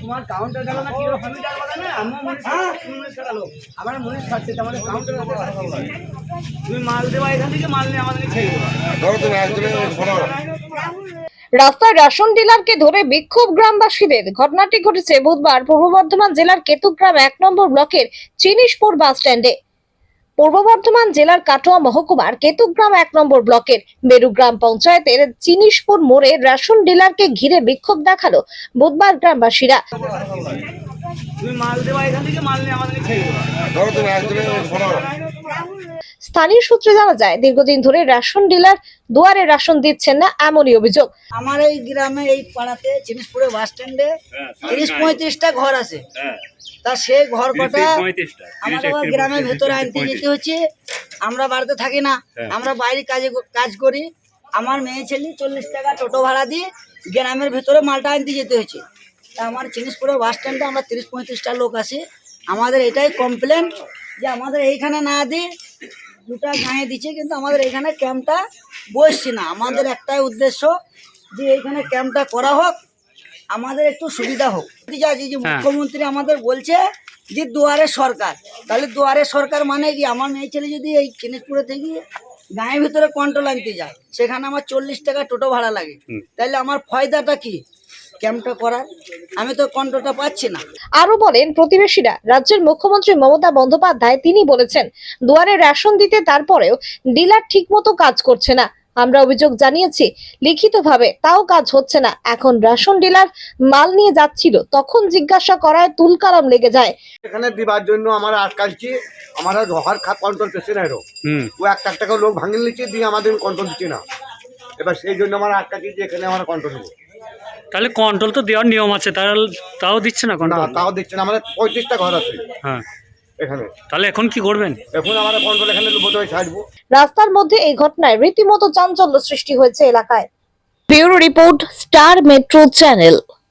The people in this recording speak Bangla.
তোমার কাউন্টার গেল না কি আমার মনে থাকছে আমাদের কাউন্টার তুমি মাল দেওয়া এখান থেকে মাল নিয়ে আমাদের ছেড়ে দেওয়া। রাস্তায় রেশন ডিলারকে ধরে বিক্ষোভ গ্রামবাসীদের। ঘটনাটি ঘটেছে বুধবার পূর্ব বর্ধমান জেলার কেতুগ্রাম 1 নম্বর ব্লকের চিনিশপুর বাস স্ট্যান্ডে। পূর্ব বর্ধমান জেলার কাটোয়া মহকুমার কেতুগ্রাম 1 নম্বর ব্লকের বেরুগ্রাম পঞ্চায়েতের চিনিশপুর মোড়ে রেশন ডিলারকে ঘিরে বিক্ষোভ দেখালো বুধবার গ্রামবাসীরা। তুমি মাল দেওয়া এখান থেকে মাল নিয়ে আমাদের ছেড়ে দেওয়া। স্থানীয় সূত্রে জানা যায়, দীর্ঘদিন ধরে রেশন ডিলার দুয়ারে রেশন দিচ্ছেন না এমনই অভিযোগ। আমার এই গ্রামে এই পাড়াতে চিনিশপুরে বাস স্ট্যান্ডে 30-35টা ঘর আছে। তা সেই ঘর কটা আমাদের গ্রামের ভেতরে আনতে যেতে হচ্ছে। আমরা বাড়িতে থাকি না, আমরা বাইরে কাজ করি। আমার মেয়ে ছেলে 40 টাকা টোটো ভাড়া দিয়ে গ্রামের ভেতরে মালটা আনতে যেতে হচ্ছে। তা আমার চিনিশপুরে বাস স্ট্যান্ডে আমরা 30-35টা লোক আছি। আমাদের এটাই কমপ্লেন যে আমাদের এইখানে না দিয়ে দুটা গাঁয়ে দিচ্ছে, কিন্তু আমাদের এখানে ক্যাম্পটা বসছে না। আমাদের একটাই উদ্দেশ্য যে এইখানে ক্যাম্পটা করা হোক, আমাদের একটু সুবিধা হোক। যে মুখ্যমন্ত্রী আমাদের বলছে যে দুয়ারে সরকার, তাহলে দুয়ারে সরকার মানে কি? আমার মেয়ে ছেলে যদি এই চিনিশপুরে থেকে গাঁয়ের ভিতরে কন্ট্রোল আনতে যায়, সেখানে আমার 40 টাকা টোটো ভাড়া লাগে, তাহলে আমার ফায়দাটা কি ক্যাম্পটা করার? আমি তো কন্ট্রোলটা পাচ্ছি না। আরো বলেন প্রতিবেশীরা, রাজ্যের মুখ্যমন্ত্রী মমতা বন্দ্যোপাধ্যায় তিনি বলেছেন দুয়ারে রেশন দিতে, তারপরেও ডিলার ঠিকমতো কাজ করছে না। আমরা অভিযোগ জানিয়েছি লিখিতভাবে, তাও কাজ হচ্ছে না। এখন রেশন ডিলার মাল নিয়ে যাচ্ছিল, তখন জিজ্ঞাসা করায় তুলকালাম লেগে যায়। এখানে দিবার জন্য আমরা আটকালছি, আমরা ঘর কন্ট্রোল পেছে না। ও একটা টাকা লোক ভাঙিয়ে নিচ্ছে দিয়ে আমাদের কন্ট্রোল দিচ্ছে না। এবার সেই জন্য আমরা আটকাচ্ছি যে এখানে আমরা কন্ট্রোল নেবো। তাহলে কন্ট্রোল তো দেওয়ার নিয়ম আছে, তাও দিচ্ছে না কন্ট্রোল? তাও দিচ্ছে না। আমাদের 35টা ঘর আছে হ্যাঁ এখানে। তাহলে এখন কি করবেন? এখন আমরা কন্ট্রোল এখানে বোধহয় ছাড়বো। রাস্তার মধ্যে এই ঘটনায় রীতিমতো চাঞ্চল্য সৃষ্টি হয়েছে এলাকায়। Bureau report, star metro channel.